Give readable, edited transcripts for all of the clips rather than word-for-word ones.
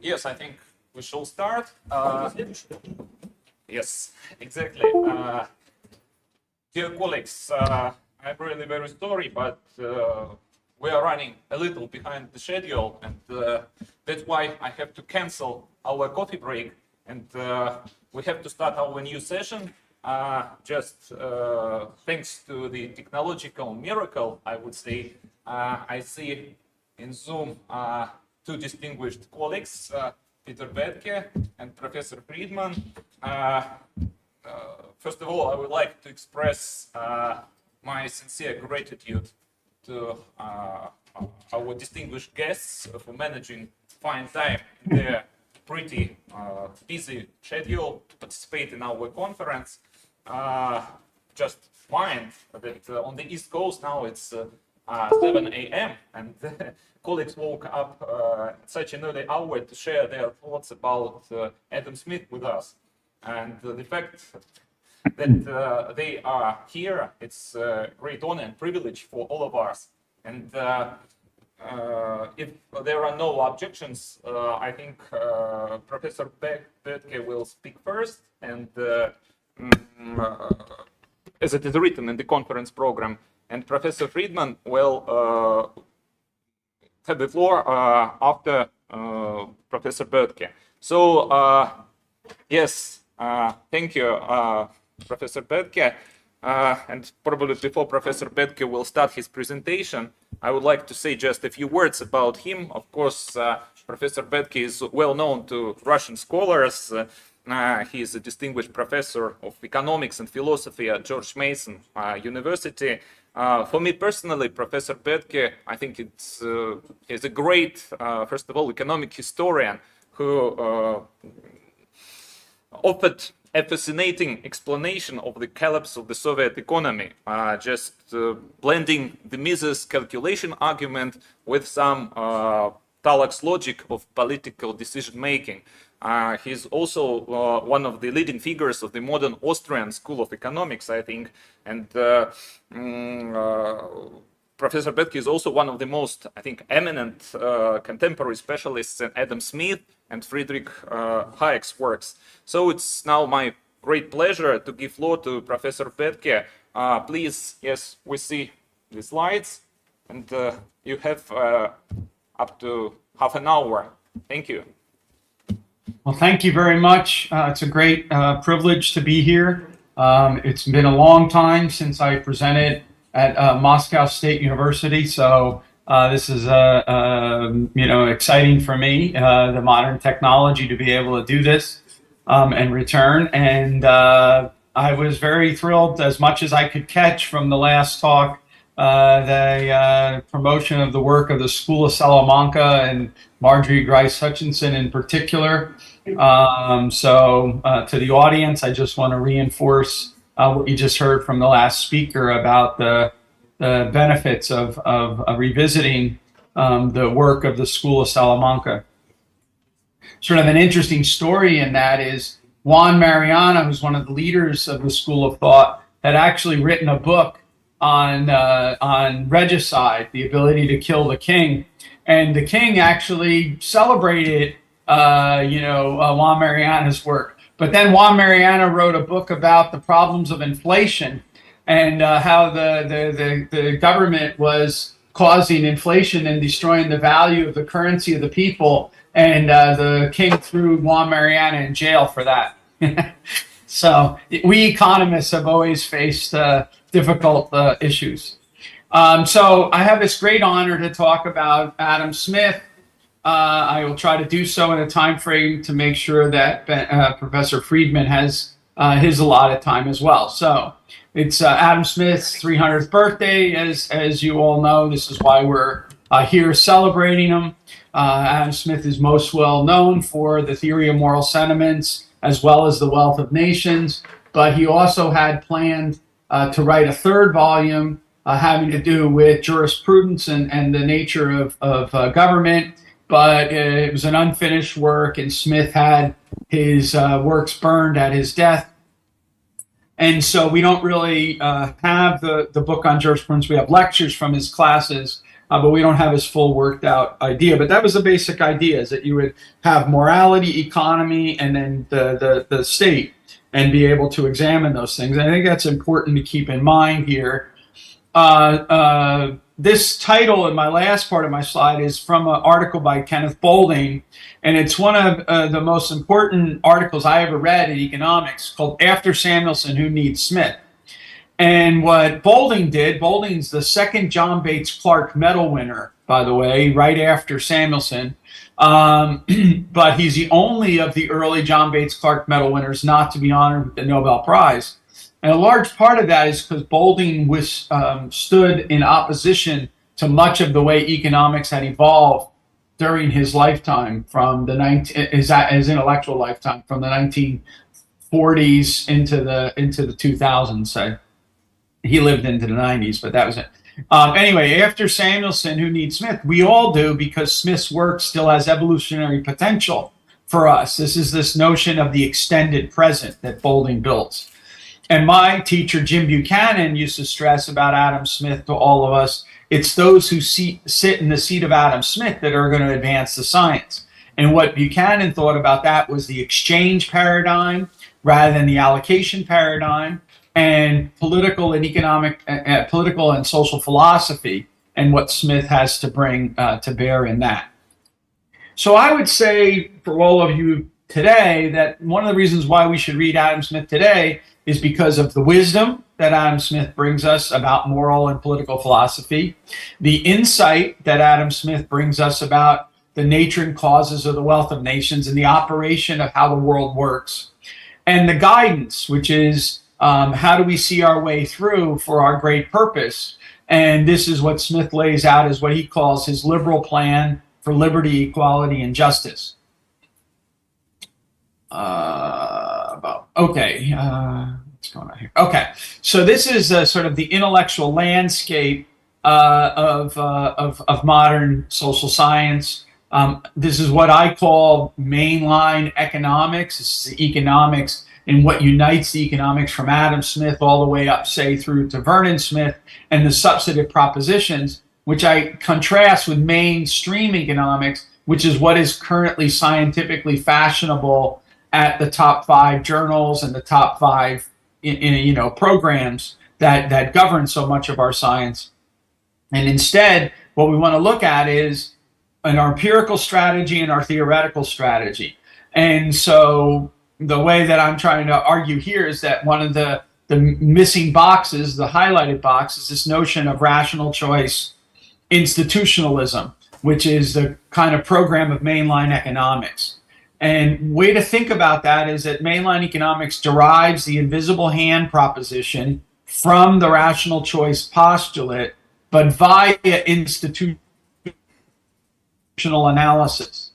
Yes, I think we shall start. Yes, exactly. Dear colleagues, I'm really very sorry, but we are running a little behind the schedule, and that's why I have to cancel our coffee break, and we have to start our new session. Just thanks to the technological miracle, I would say, I see in Zoom two distinguished colleagues, Peter BOETTKE and Professor Friedman. First of all, I would like to express my sincere gratitude to our distinguished guests for managing to find time in their pretty busy schedule to participate in our conference. Just mind that on the East Coast now it's 7 a.m. and colleagues woke up at such an early hour to share their thoughts about Adam Smith with us. And the fact that they are here, it's a great honor and privilege for all of us. And if there are no objections, I think Professor BOETTKE will speak first, and as it is written in the conference program, and Professor Friedman will have the floor after Professor BOETTKE. So, yes, thank you, Professor BOETTKE. And probably before Professor BOETTKE will start his presentation, I would like to say just a few words about him. Of course, Professor BOETTKE is well known to Russian scholars. He is a distinguished professor of economics and philosophy at George Mason University. For me personally, Professor BOETTKE, I think he's a great, first of all, economic historian who offered a fascinating explanation of the collapse of the Soviet economy, just blending the Mises calculation argument with some Thalak's logic of political decision-making. He's also one of the leading figures of the modern Austrian school of economics, I think, and Professor BOETTKE is also one of the most, I think, eminent contemporary specialists in Adam Smith and Friedrich Hayek's works. So it's now my great pleasure to give floor to Professor BOETTKE. Please, yes, we see the slides, and you have up to half an hour. Thank you. Well, thank you very much. It's a great privilege to be here. It's been a long time since I presented at Moscow State University, so this is exciting for me, the modern technology to be able to do this and return. And I was very thrilled, as much as I could catch from the last talk, the promotion of the work of the School of Salamanca and Marjorie Grice Hutchinson in particular. So to the audience, I just want to reinforce what you just heard from the last speaker about the benefits of revisiting the work of the School of Salamanca. Sort of an interesting story in that is Juan Mariana, who's one of the leaders of the School of Thought, had actually written a book on regicide, the ability to kill the king. And the king actually celebrated, Juan Mariana's work. But then Juan Mariana wrote a book about the problems of inflation and how the government was causing inflation and destroying the value of the currency of the people. And the king threw Juan Mariana in jail for that. So we economists have always faced difficult issues. So I have this great honor to talk about Adam Smith. I will try to do so in a time frame to make sure that Professor Friedman has his allotted time as well. So it's Adam Smith's 300th birthday, as you all know. This is why we're here celebrating him. Adam Smith is most well known for the theory of moral sentiments as well as the Wealth of Nations, but he also had planned to write a third volume having to do with jurisprudence and the nature of government. But it was an unfinished work, and Smith had his works burned at his death. And so we don't really have the book on jurisprudence. We have lectures from his classes, but we don't have his full worked out idea. But that was the basic idea, is that you would have morality, economy, and then the state, and be able to examine those things. And I think that's important to keep in mind here. This title in my last part of my slide is from an article by Kenneth Boulding, and it's one of the most important articles I ever read in economics, called After Samuelson, Who Needs Smith? And what Boulding did, Boulding's the second John Bates Clark Medal winner, by the way, right after Samuelson. But he's the only of the early John Bates Clark Medal winners not to be honored with the Nobel Prize. And a large part of that is because Boulding stood in opposition to much of the way economics had evolved during his lifetime, from his intellectual lifetime, from the 1940s into the 2000s, say. He lived into the 90s, but that was it. Anyway, after Samuelson, Who Needs Smith? We all do, because Smith's work still has evolutionary potential for us. This is this notion of the extended present that Boulding builds. And my teacher, Jim Buchanan, used to stress about Adam Smith to all of us. It's those who sit in the seat of Adam Smith that are going to advance the science. And what Buchanan thought about that was the exchange paradigm rather than the allocation paradigm, and political and economic, political and social philosophy, and what Smith has to bring to bear in that. So I would say for all of you today that one of the reasons why we should read Adam Smith today is because of the wisdom that Adam Smith brings us about moral and political philosophy, the insight that Adam Smith brings us about the nature and causes of the wealth of nations and the operation of how the world works, and the guidance, which is how do we see our way through for our great purpose. And this is what Smith lays out as what he calls his liberal plan for liberty, equality, and justice. Okay, what's going on here? Okay, so this is sort of the intellectual landscape of modern social science. This is what I call mainline economics. This is the economics and what unites the economics from Adam Smith all the way up, say, through to Vernon Smith, and the substantive propositions, which I contrast with mainstream economics, which is what is currently scientifically fashionable at the top 5 journals and the top 5 programs that govern so much of our science. And instead, what we want to look at is an empirical strategy and our theoretical strategy. And so the way that I'm trying to argue here is that one of the missing boxes, the highlighted box, is this notion of rational choice institutionalism, which is the kind of program of mainline economics. And way to think about that is that mainline economics derives the invisible hand proposition from the rational choice postulate, but via institutional analysis.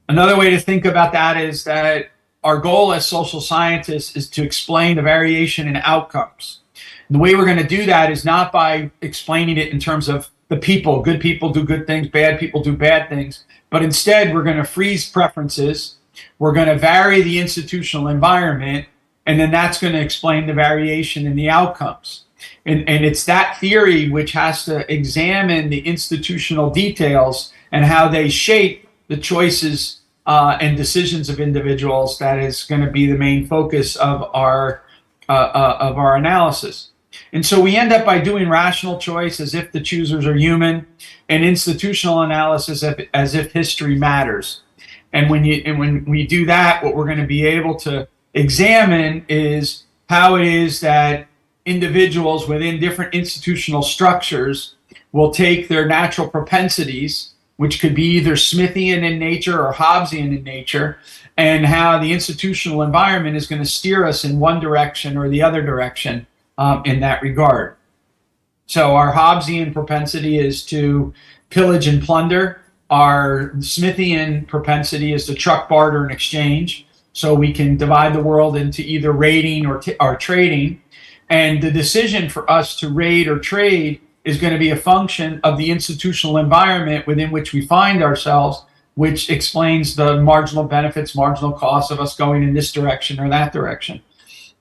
Another way to think about that is that our goal as social scientists is to explain the variation in outcomes. And the way we're going to do that is not by explaining it in terms of the people. Good people do good things, bad people do bad things. But instead, we're going to freeze preferences. We're going to vary the institutional environment. And then that's going to explain the variation in the outcomes. And it's that theory which has to examine the institutional details and how they shape the choices and decisions of individuals that is going to be the main focus of our analysis. And so we end up by doing rational choice as if the choosers are human, and institutional analysis as if history matters. And when we do that, what we're going to be able to examine is how it is that individuals within different institutional structures will take their natural propensities, which could be either Smithian in nature or Hobbesian in nature, and how the institutional environment is going to steer us in one direction or the other direction in that regard. So our Hobbesian propensity is to pillage and plunder. Our Smithian propensity is to truck, barter, and exchange. So we can divide the world into either raiding or trading. And the decision for us to raid or trade is going to be a function of the institutional environment within which we find ourselves, which explains the marginal benefits, marginal costs of us going in this direction or that direction.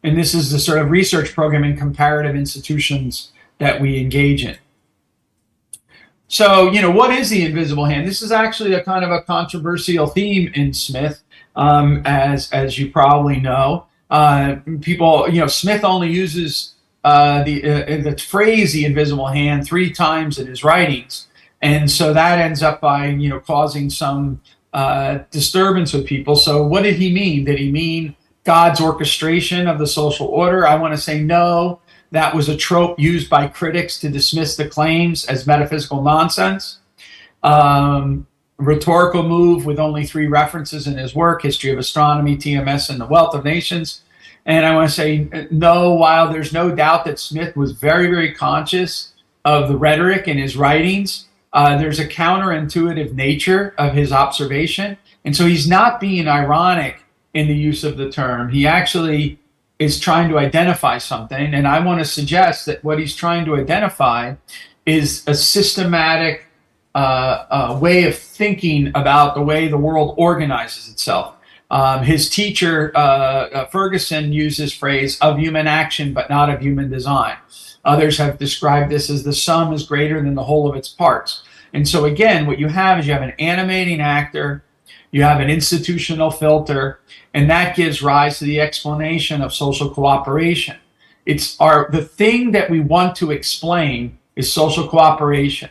And this is the sort of research program in comparative institutions that we engage in. So, what is the invisible hand? This is actually a kind of a controversial theme in Smith, as you probably know. People, Smith only uses the phrase "the invisible hand" 3 times in his writings, and so that ends up by causing some disturbance with people. So, what did he mean? Did he mean God's orchestration of the social order? I want to say no. That was a trope used by critics to dismiss the claims as metaphysical nonsense. Rhetorical move with only 3 references in his work, History of Astronomy, TMS, and The Wealth of Nations. And I want to say no, while there's no doubt that Smith was very, very conscious of the rhetoric in his writings, there's a counterintuitive nature of his observation. And so he's not being ironic in the use of the term. He actually is trying to identify something, and I want to suggest that what he's trying to identify is a systematic way of thinking about the way the world organizes itself. His teacher, Ferguson, used this phrase of human action, but not of human design. Others have described this as the sum is greater than the whole of its parts. And so again, what you have is you have an animating actor, you have an institutional filter, and that gives rise to the explanation of social cooperation. The thing that we want to explain is social cooperation.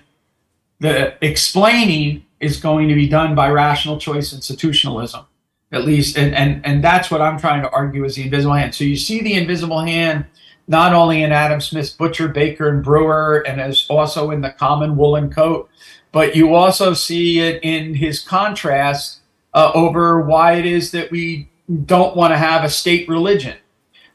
The explaining is going to be done by rational choice institutionalism, at least, and that's what I'm trying to argue is the invisible hand. So you see the invisible hand not only in Adam Smith's Butcher, Baker, and Brewer, and as also in the common woolen coat, but you also see it in his contrast over why it is that we don't want to have a state religion.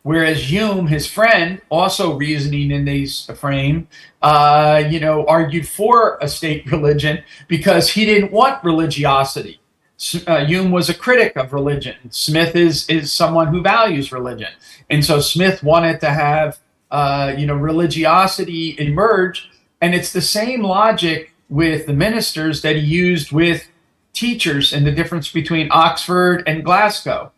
Whereas Hume, his friend, also reasoning in this frame, argued for a state religion because he didn't want religiosity. Hume was a critic of religion. Smith is someone who values religion. And so Smith wanted to have, religiosity emerge. And it's the same logic with the ministers that he used with teachers and the difference between Oxford and Glasgow.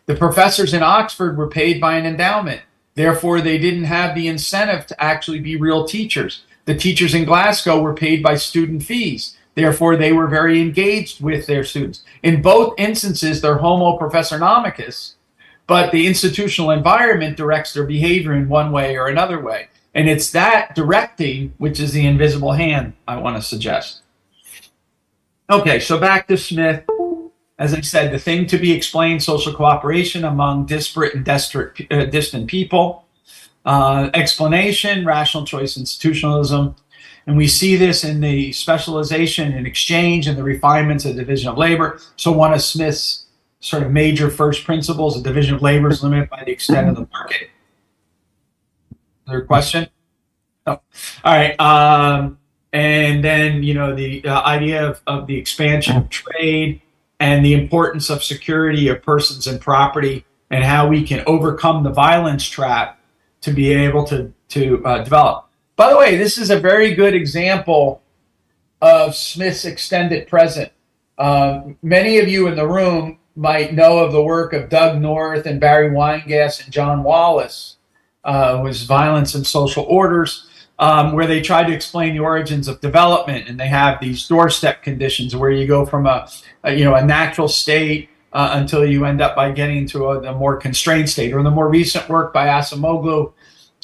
The professors in Oxford were paid by an endowment. Therefore, they didn't have the incentive to actually be real teachers. The teachers in Glasgow were paid by student fees. Therefore, they were very engaged with their students. In both instances, they're homo professonomicus, but the institutional environment directs their behavior in one way or another way. And it's that directing which is the invisible hand I want to suggest. Okay, so back to Smith. As I said, the thing to be explained, social cooperation among disparate and distant people. Explanation, rational choice institutionalism. And we see this in the specialization in exchange and the refinements of division of labor. So one of Smith's sort of major first principles, the division of labor is limited by the extent of the market. Another question? Oh. All right. And then, the idea of the expansion of trade and the importance of security of persons and property and how we can overcome the violence trap to be able to develop. By the way, this is a very good example of Smith's extended present. Many of you in the room might know of the work of Doug North and Barry Weingass and John Wallace, was Violence and Social Orders, where they try to explain the origins of development, and they have these doorstep conditions where you go from a natural state until you end up by getting into a more constrained state, or the more recent work by Acemoglu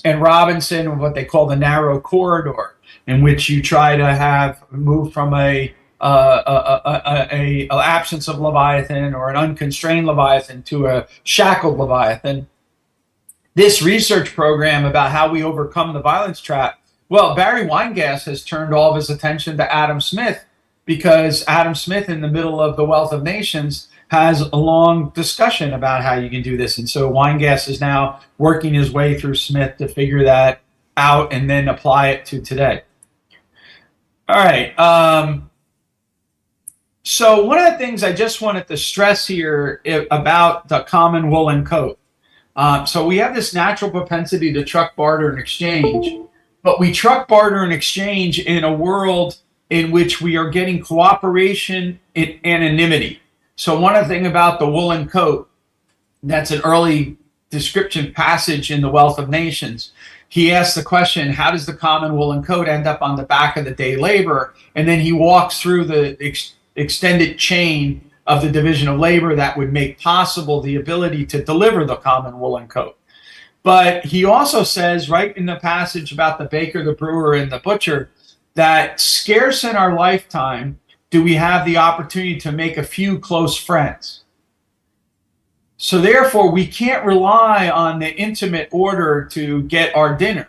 and Robinson, what they call the narrow corridor, in which you try to move from a absence of Leviathan or an unconstrained Leviathan to a shackled Leviathan. This research program about how we overcome the violence trap, well, Barry Weingass has turned all of his attention to Adam Smith, because Adam Smith, in the middle of The Wealth of Nations, has a long discussion about how you can do this. And so Weingass is now working his way through Smith to figure that out and then apply it to today. All right. So one of the things I just wanted to stress here about the common woolen coat. So we have this natural propensity to truck, barter, and exchange, but we truck, barter, and exchange in a world in which we are getting cooperation and anonymity. So one thing about the woolen coat, that's an early description passage in The Wealth of Nations. he asks the question, how does the common woolen coat end up on the back of the day labor? And then he walks through the extended chain of the division of labor that would make possible the ability to deliver the common woolen coat. But he also says, right in the passage about the baker, the brewer, and the butcher, that scarce in our lifetime do we have the opportunity to make a few close friends. So therefore, we can't rely on the intimate order to get our dinner,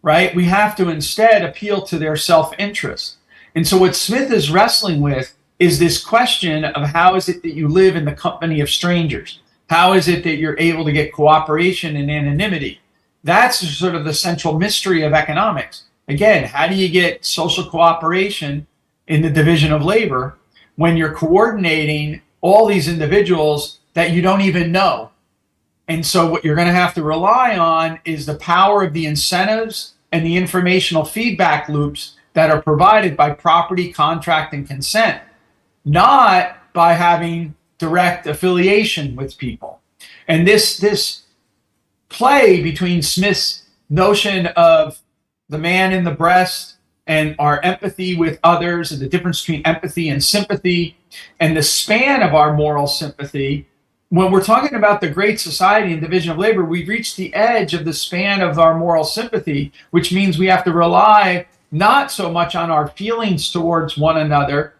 right? We have to instead appeal to their self-interest. And so what Smith is wrestling with is this question of how is it that you live in the company of strangers? How is it that you're able to get cooperation and anonymity? That's sort of the central mystery of economics. Again, how do you get social cooperation in the division of labor when you're coordinating all these individuals that you don't even know? And so what you're going to have to rely on is the power of the incentives and the informational feedback loops that are provided by property, contract, and consent, not by having direct affiliation with people. And this play between Smith's notion of the man in the breast and our empathy with others, and the difference between empathy and sympathy, and the span of our moral sympathy. When we're talking about the Great Society and division of labor, we've reached the edge of the span of our moral sympathy, which means we have to rely not so much on our feelings towards one another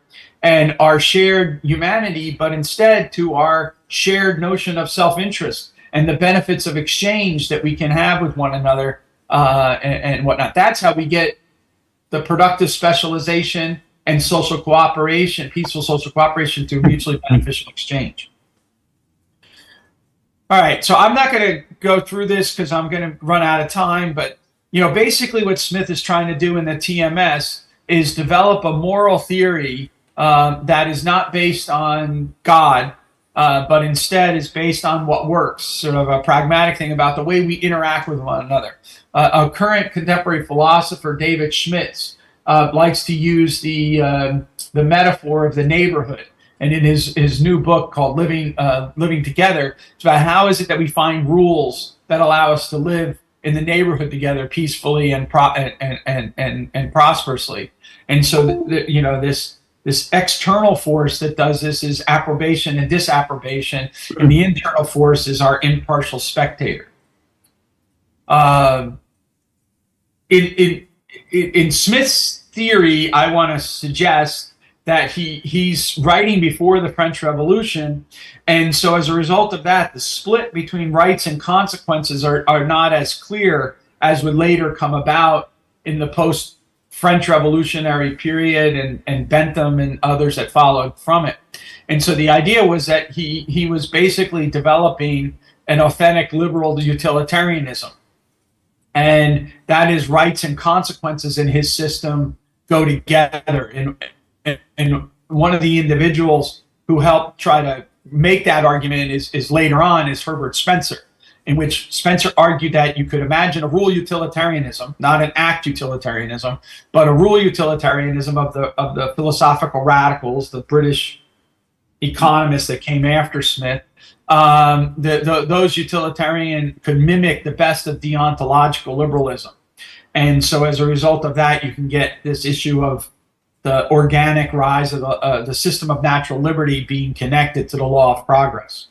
and our shared humanity, but instead to our shared notion of self-interest and the benefits of exchange that we can have with one another and whatnot. That's how we get the productive specialization and social cooperation, peaceful social cooperation through mutually beneficial exchange. All right, so I'm not going to go through this because I'm going to run out of time, but basically what Smith is trying to do in the TMS is develop a moral theory that is not based on God, but instead is based on what works, sort of a pragmatic thing about the way we interact with one another. A current contemporary philosopher, David Schmitz, likes to use the metaphor of the neighborhood. And in his new book called Living Together, it's about how is it that we find rules that allow us to live in the neighborhood together peacefully and prosperously. And so this external force that does this is approbation and disapprobation, and the internal force is our impartial spectator. In Smith's theory, I want to suggest that he's writing before the French Revolution, and so as a result of that, the split between rights and consequences are not as clear as would later come about in the post-French Revolutionary period and Bentham and others that followed from it. And so the idea was that he was basically developing an authentic liberal utilitarianism, and that is rights and consequences in his system go together. And one of the individuals who helped try to make that argument is later on is Herbert Spencer, in which Spencer argued that you could imagine a rule utilitarianism, not an act utilitarianism, but a rule utilitarianism of the philosophical radicals, the British economists that came after Smith. Those utilitarian could mimic the best of deontological liberalism. And so as a result of that, you can get this issue of the organic rise of the system of natural liberty being connected to the law of progress.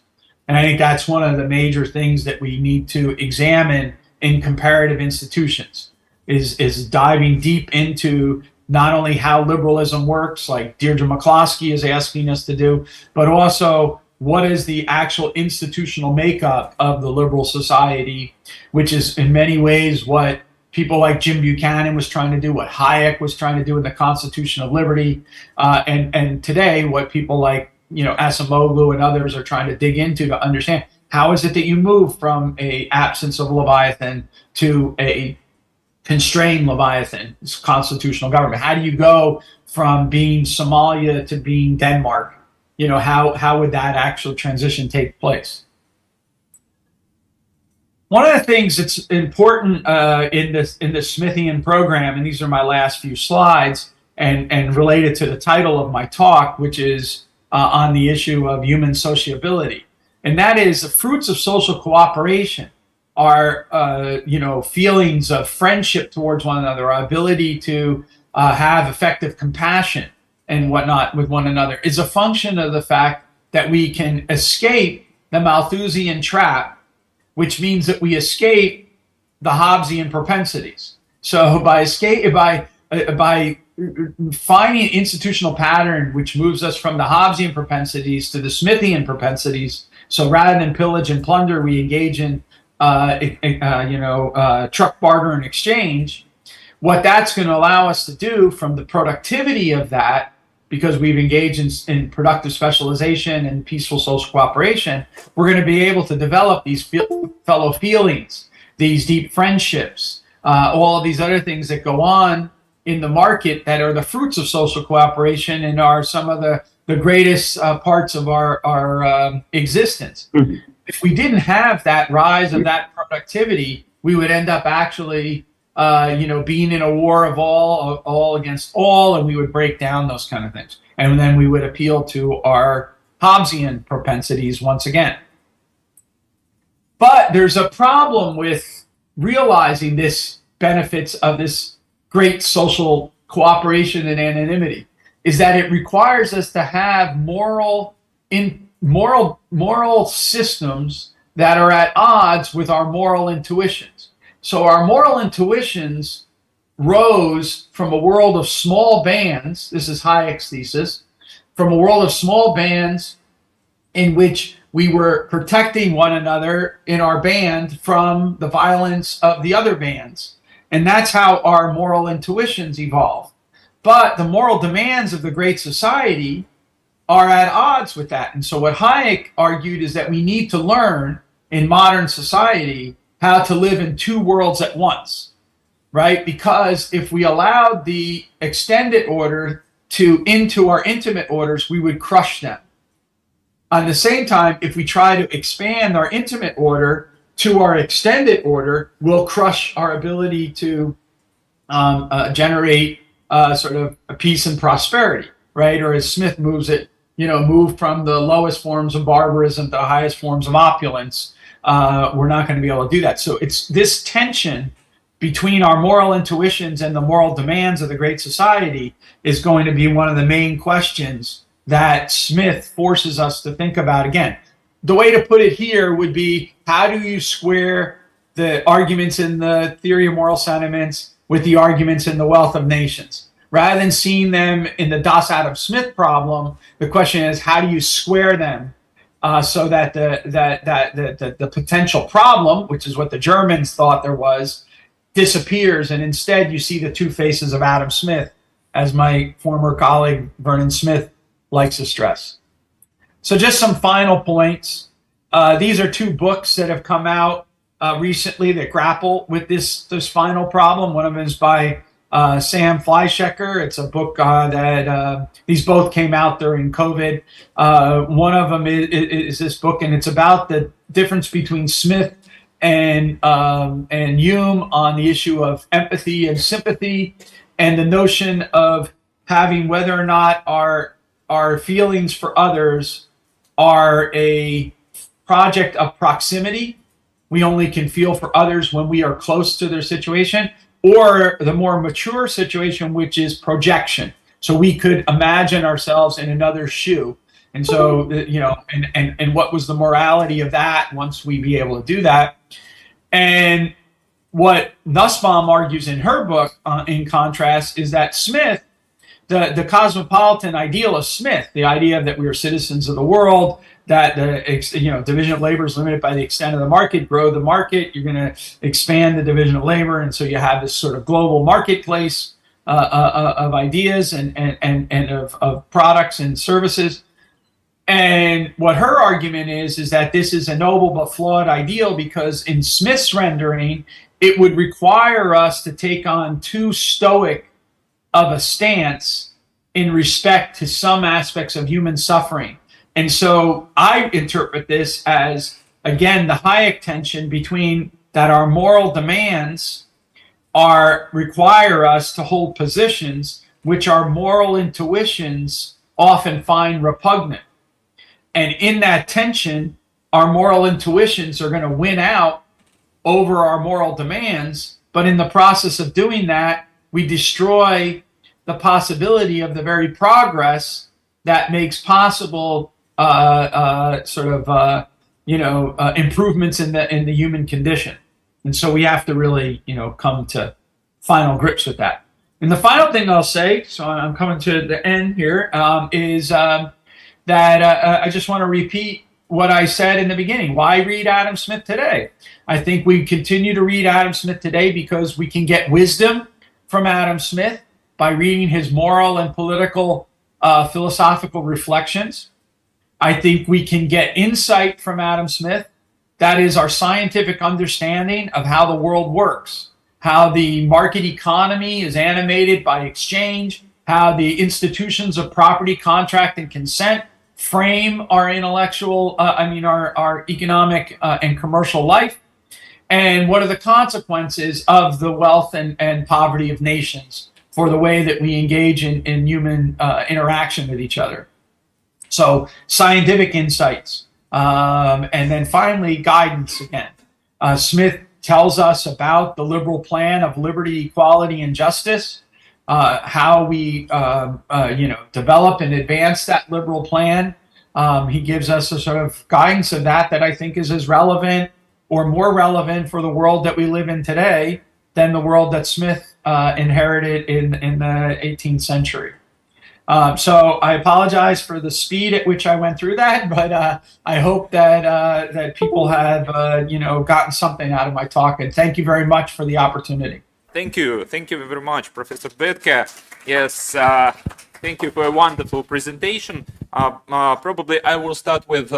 And I think that's one of the major things that we need to examine in comparative institutions, is diving deep into not only how liberalism works, like Deirdre McCloskey is asking us to do, but also what is the actual institutional makeup of the liberal society, which is in many ways what people like Jim Buchanan was trying to do, what Hayek was trying to do in the Constitution of Liberty, and today what people like Acemoglu and others are trying to dig into to understand how is it that you move from a absence of Leviathan to a constrained Leviathan constitutional government. How do you go from being Somalia to being Denmark? How would that actual transition take place? One of the things that's important in the Smithian program, and these are my last few slides, and related to the title of my talk, which is on the issue of human sociability, and that is the fruits of social cooperation our feelings of friendship towards one another, our ability to have effective compassion and whatnot with one another, is a function of the fact that we can escape the Malthusian trap, which means that we escape the Hobbesian propensities. So by finding an institutional pattern which moves us from the Hobbesian propensities to the Smithian propensities, so rather than pillage and plunder, we engage in truck barter and exchange. What that's going to allow us to do from the productivity of that, because we've engaged in productive specialization and peaceful social cooperation, we're going to be able to develop these fellow feelings, these deep friendships, all of these other things that go on in the market that are the fruits of social cooperation and are some of the greatest parts of our existence. Mm-hmm. If we didn't have that rise of that productivity, we would end up actually being in a war of all against all, and we would break down those kind of things. And then we would appeal to our Hobbesian propensities once again. But there's a problem with realizing this benefits of this great social cooperation and anonymity, is that it requires us to have moral systems that are at odds with our moral intuitions. So our moral intuitions rose from a world of small bands. This is Hayek's thesis, from a world of small bands in which we were protecting one another in our band from the violence of the other bands. And that's how our moral intuitions evolved. But the moral demands of the great society are at odds with that. And so what Hayek argued is that we need to learn in modern society how to live in two worlds at once, right? Because if we allowed the extended order into our intimate orders, we would crush them. At the same time, if we try to expand our intimate order to our extended order, we'll crush our ability to generate sort of a peace and prosperity, right? Or as Smith moves it, move from the lowest forms of barbarism to the highest forms of opulence. We're not going to be able to do that. So it's this tension between our moral intuitions and the moral demands of the great society is going to be one of the main questions that Smith forces us to think about again. The way to put it here would be, how do you square the arguments in the theory of moral sentiments with the arguments in the Wealth of Nations? Rather than seeing them in the Das Adam Smith problem, the question is, how do you square them so that the potential problem, which is what the Germans thought there was, disappears, and instead you see the two faces of Adam Smith, as my former colleague Vernon Smith likes to stress. So just some final points. These are two books that have come out recently that grapple with this final problem. One of them is by Sam Fleischacker. It's a book that these both came out during COVID. One of them is this book, and it's about the difference between Smith and Hume on the issue of empathy and sympathy, and the notion of having whether or not our feelings for others are a project of proximity. We only can feel for others when we are close to their situation, or the more mature situation, which is projection. So we could imagine ourselves in another shoe. And so, and what was the morality of that once we be able to do that? And what Nussbaum argues in her book, in contrast, is that Smith, the cosmopolitan ideal of Smith, the idea that we are citizens of the world, that the division of labor is limited by the extent of the market, grow the market, you're going to expand the division of labor, and so you have this sort of global marketplace of ideas and of products and services. And what her argument is that this is a noble but flawed ideal, because in Smith's rendering, it would require us to take on too stoic of a stance in respect to some aspects of human suffering. And so I interpret this as, again, the Hayek tension between that our moral demands require us to hold positions which our moral intuitions often find repugnant. And in that tension, our moral intuitions are going to win out over our moral demands, but in the process of doing that, we destroy the possibility of the very progress that makes possible improvements in the human condition. And so we have to really, come to final grips with that. And the final thing I'll say, so I'm coming to the end here, is that I just want to repeat what I said in the beginning. Why read Adam Smith today? I think we continue to read Adam Smith today because we can get wisdom from Adam Smith by reading his moral and political philosophical reflections. I think we can get insight from Adam Smith. That is our scientific understanding of how the world works, how the market economy is animated by exchange, how the institutions of property, contract, and consent frame our our economic and commercial life, and what are the consequences of the wealth and poverty of nations for the way that we engage in human interaction with each other. So scientific insights. And then finally, guidance again. Smith tells us about the liberal plan of liberty, equality, and justice, how we develop and advance that liberal plan. He gives us a sort of guidance of that I think is as relevant or more relevant for the world that we live in today than the world that Smith inherited in the 18th century. So I apologize for the speed at which I went through that, but I hope that people have gotten something out of my talk, and thank you very much for the opportunity. Thank you very much, Professor BOETTKE. Yes, thank you for a wonderful presentation. Probably I will start with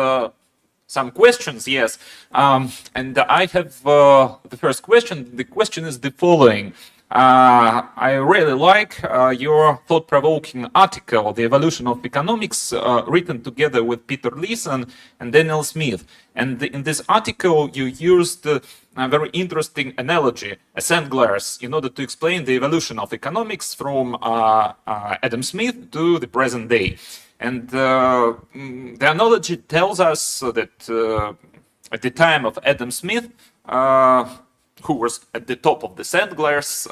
some questions. Yes, and I have the first question. The question is the following. I really like your thought-provoking article, The Evolution of Economics, written together with Peter Leeson and Daniel Smith. And in this article, you used a very interesting analogy, a sand glass, in order to explain the evolution of economics from Adam Smith to the present day. And the analogy tells us that at the time of Adam Smith, who was at the top of the sand glass,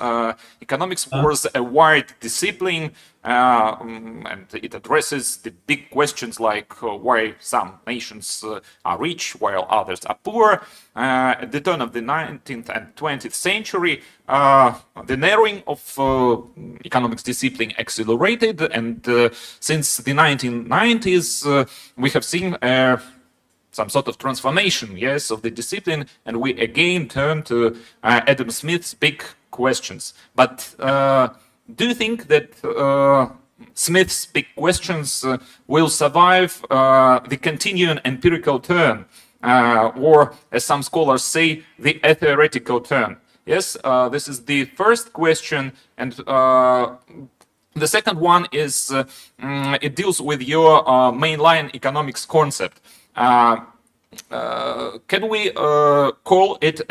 economics was a wide discipline, and it addresses the big questions like why some nations are rich while others are poor. At the turn of the 19th and 20th century, the narrowing of economics discipline accelerated, and since the 1990s, we have seen some sort of transformation, yes, of the discipline, and we again turn to Adam Smith's big questions. But do you think that Smith's big questions will survive the continuing empirical turn, or, as some scholars say, the theoretical turn? Yes, this is the first question, and the second one is it deals with your mainline economics concept. Can we call it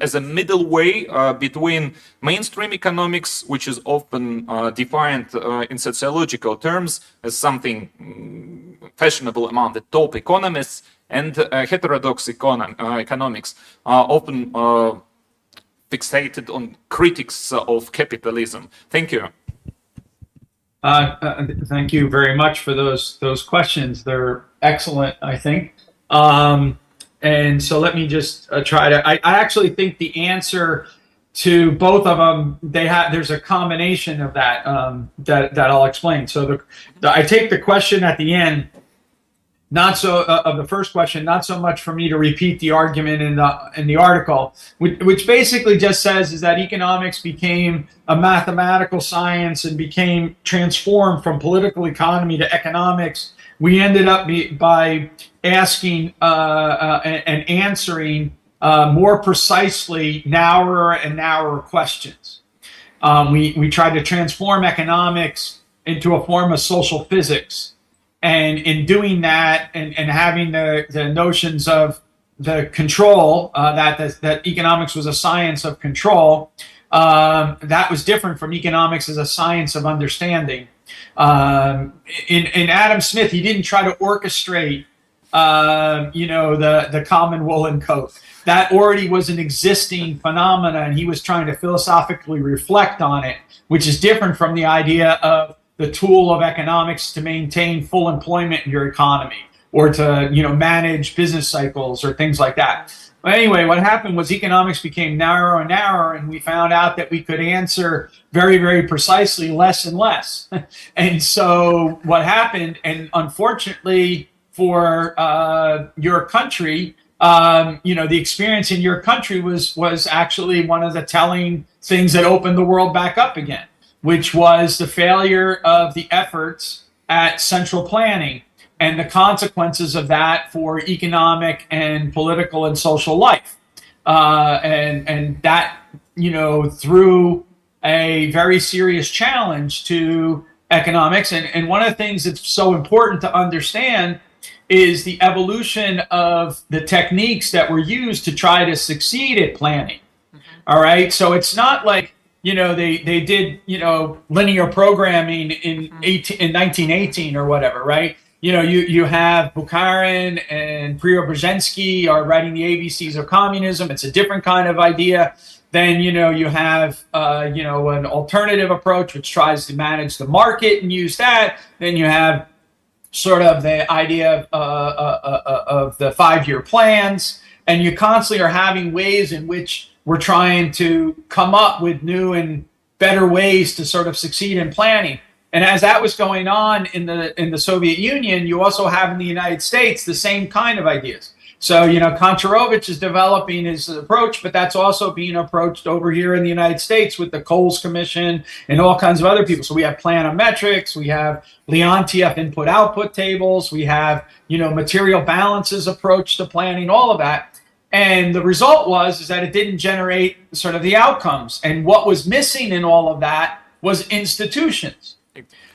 as a middle way between mainstream economics, which is often defined in sociological terms as something fashionable among the top economists, and heterodox economics, often fixated on critics of capitalism? Thank you. Thank you very much for those questions. They're excellent, I think. And so let me just try to. I actually think the answer to both of them, there's a combination of that that I'll explain. So I take the question at the end, not so of the first question, not so much for me to repeat the argument in the article, which basically just says is that economics became a mathematical science and became transformed from political economy to economics. We ended up by asking and answering more precisely narrower and narrower questions. We tried to transform economics into a form of social physics. And in doing that and having the notions of the control, that economics was a science of control, that was different from economics as a science of understanding. In Adam Smith, he didn't try to orchestrate, the common woolen coat. that already was an existing phenomena, and he was trying to philosophically reflect on it, which is different from the idea of the tool of economics to maintain full employment in your economy or to, manage business cycles or things like that. But anyway, what happened was economics became narrower and narrower, and we found out that we could answer very, very precisely less and less. And so what happened, and unfortunately for your country, the experience in your country was actually one of the telling things that opened the world back up again, which was the failure of the efforts at central planning and the consequences of that for economic and political and social life. And that, threw a very serious challenge to economics. And one of the things that's so important to understand is the evolution of the techniques that were used to try to succeed at planning. All right. So it's not like, they did, linear programming in 1918 or whatever, right? You have Bukharin and Preobrazhensky are writing the ABCs of communism. It's a different kind of idea. Then, you have, an alternative approach, which tries to manage the market and use that. Then you have sort of the idea of the 5-year plans. And you constantly are having ways in which we're trying to come up with new and better ways to sort of succeed in planning. And as that was going on in the Soviet Union, you also have in the United States the same kind of ideas. So, Koncharovich is developing his approach, but that's also being approached over here in the United States with the Coles Commission and all kinds of other people. So we have planometrics, we have Leontief input-output tables, we have, material balances approach to planning, all of that. And the result is that it didn't generate sort of the outcomes. And what was missing in all of that was institutions.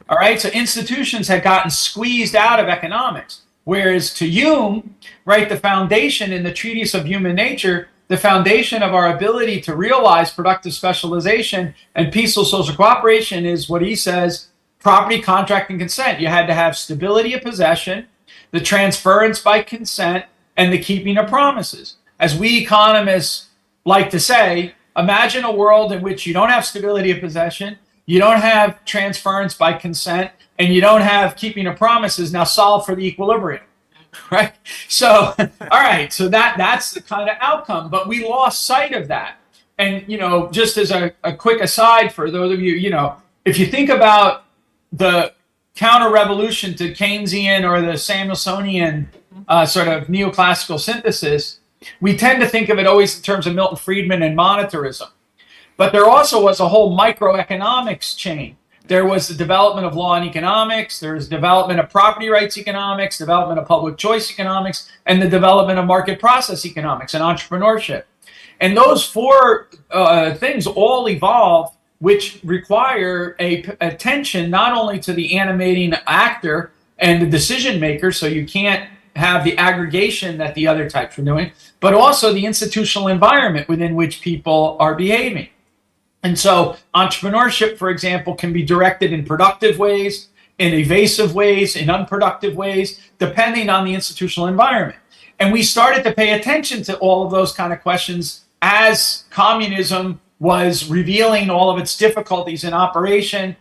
All right, so institutions had gotten squeezed out of economics. Whereas to Hume, right, the foundation in the Treatise of Human Nature, the foundation of our ability to realize productive specialization and peaceful social cooperation is what he says, property, contract, and consent. You had to have stability of possession, the transference by consent, and the keeping of promises. As we economists like to say, imagine a world in which you don't have stability of possession, you don't have transference by consent, and you don't have keeping of promises. Now solve for the equilibrium, right? So, all right, so that's the kind of outcome, but we lost sight of that. And, just as a quick aside for those of you, if you think about the counter-revolution to Keynesian or the Samuelsonian sort of neoclassical synthesis, we tend to think of it always in terms of Milton Friedman and monetarism. But there also was a whole microeconomics chain. There was the development of law and economics, there was development of property rights economics, development of public choice economics, and the development of market process economics and entrepreneurship. And those four things all evolved, which require attention not only to the animating actor and the decision maker, so you can't have the aggregation that the other types were doing, but also the institutional environment within which people are behaving. And so entrepreneurship, for example, can be directed in productive ways, in evasive ways, in unproductive ways, depending on the institutional environment. And we started to pay attention to all of those kind of questions as communism was revealing all of its difficulties in operation.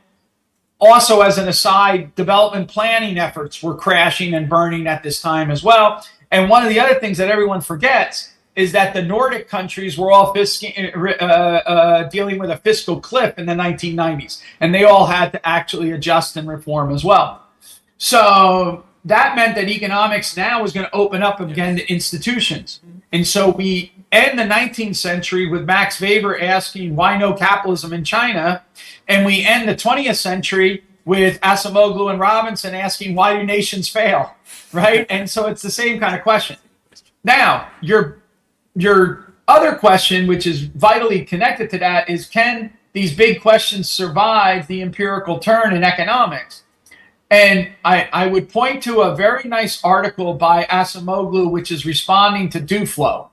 Also, as an aside, development planning efforts were crashing and burning at this time as well. And one of the other things that everyone forgets is that the Nordic countries were all dealing with a fiscal cliff in the 1990s, and they all had to actually adjust and reform as well. So that meant that economics now was going to open up again to institutions. And so we end the 19th century with Max Weber asking, why no capitalism in China? And we end the 20th century with Acemoglu and Robinson asking, why do nations fail? Right? And so it's the same kind of question. Now, your other question, which is vitally connected to that, is can these big questions survive the empirical turn in economics? And I would point to a very nice article by Acemoglu, which is responding to Duflo,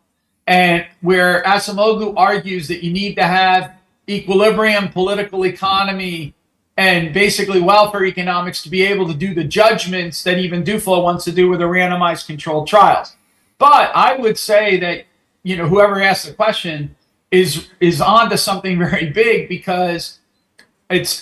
and where Acemoglu argues that you need to have equilibrium, political economy, and basically welfare economics to be able to do the judgments that even Duflo wants to do with the randomized controlled trials. But I would say that whoever asked the question is onto something very big, because it's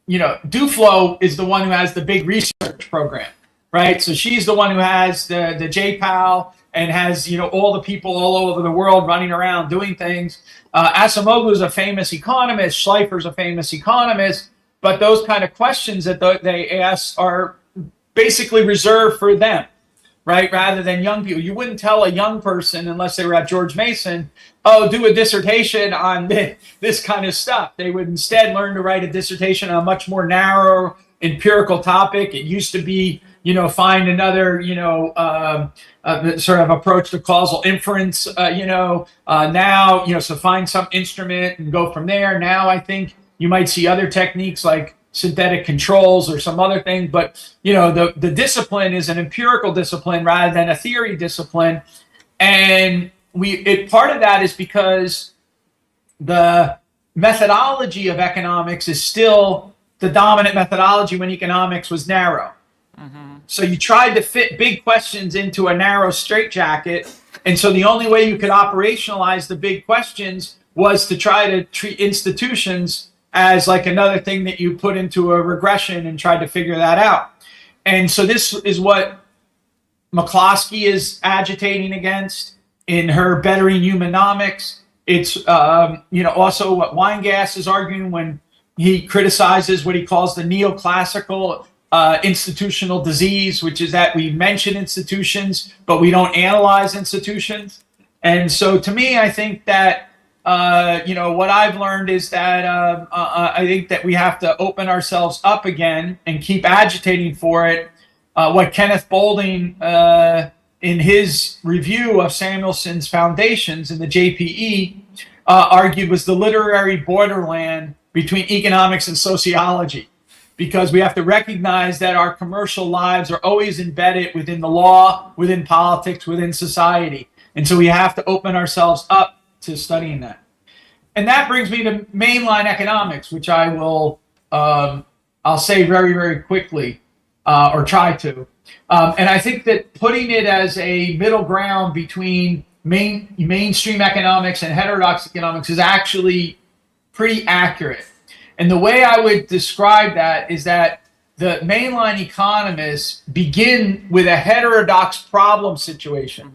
Duflo is the one who has the big research program, right? So she's the one who has the JPAL and has all the people all over the world running around doing things. Acemoglu is a famous economist. Schleifer's a famous economist. But those kind of questions that they ask are basically reserved for them, right? Rather than young people. You wouldn't tell a young person, unless they were at George Mason, oh, do a dissertation on this kind of stuff. They would instead learn to write a dissertation on a much more narrow empirical topic. It used to be, find another, sort of approach to causal inference, now, so find some instrument and go from there. Now I think you might see other techniques like synthetic controls or some other thing, but the discipline is an empirical discipline rather than a theory discipline. And part of that is because the methodology of economics is still the dominant methodology when economics was narrow. So you tried to fit big questions into a narrow straitjacket, and so the only way you could operationalize the big questions was to try to treat institutions as like another thing that you put into a regression and tried to figure that out. And so this is what McCloskey is agitating against in her Bettering Humanomics. It's also what Weingass is arguing when he criticizes what he calls the neoclassical institutional disease, which is that we mention institutions, but we don't analyze institutions. And so to me, I think that, what I've learned is that I think that we have to open ourselves up again and keep agitating for it. What Kenneth Boulding, in his review of Samuelson's Foundations in the JPE, argued was the literary borderland between economics and sociology, because we have to recognize that our commercial lives are always embedded within the law, within politics, within society. And so we have to open ourselves up to studying that. And that brings me to mainline economics, which I will, I'll say very, very quickly, or try to. And I think that putting it as a middle ground between mainstream economics and heterodox economics is actually pretty accurate. And the way I would describe that is that the mainline economists begin with a heterodox problem situation.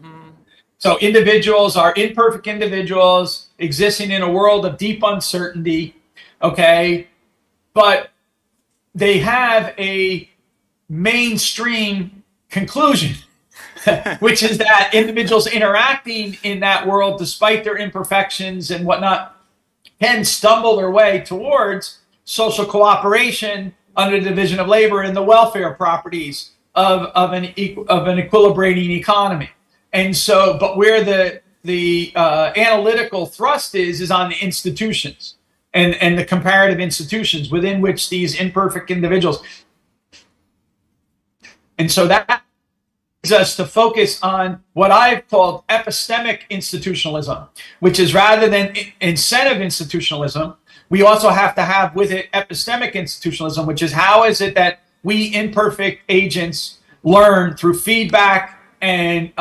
So individuals are imperfect individuals existing in a world of deep uncertainty, okay? But they have a mainstream conclusion, which is that individuals interacting in that world, despite their imperfections and whatnot, can stumble their way towards social cooperation under the division of labor and the welfare properties of an equilibrating economy. And so, but where the analytical thrust is on the institutions and the comparative institutions within which these imperfect individuals. And so that leads us to focus on what I've called epistemic institutionalism, which is rather than incentive institutionalism, we also have to have with it epistemic institutionalism, which is how is it that we imperfect agents learn through feedback and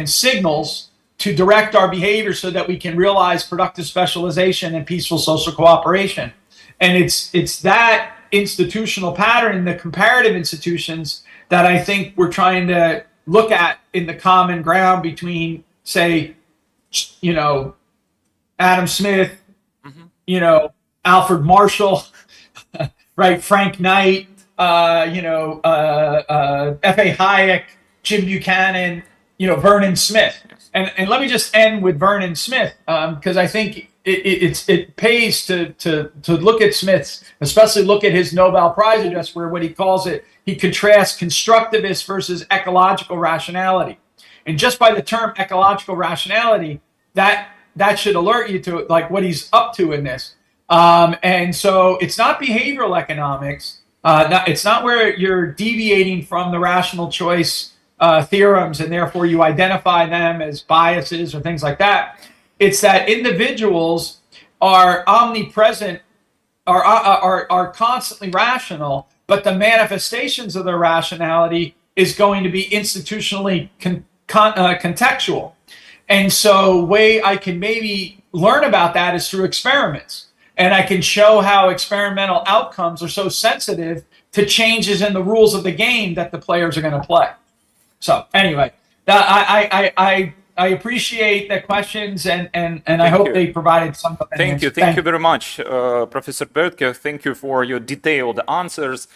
signals to direct our behavior so that we can realize productive specialization and peaceful social cooperation. And it's that institutional pattern in the comparative institutions that I think we're trying to look at in the common ground between, say, Adam Smith, Alfred Marshall, right, Frank Knight, F.A. Hayek, Jim Buchanan, Vernon Smith. And let me just end with Vernon Smith, because I think it pays to look at Smith's, especially look at his Nobel Prize address, where what he calls it, he contrasts constructivist versus ecological rationality. And just by the term ecological rationality, that should alert you to like what he's up to in this. And so it's not behavioral economics. It's not where you're deviating from the rational choice theorems and therefore you identify them as biases or things like that. It's that individuals are omnipresent, are constantly rational, but the manifestations of their rationality is going to be institutionally contextual. And so way I can maybe learn about that is through experiments. And I can show how experimental outcomes are so sensitive to changes in the rules of the game that the players are going to play. So anyway, I appreciate the questions, and I hope they provided some of an answer. Thank you very much, Professor BOETTKE. Thank you for your detailed answers.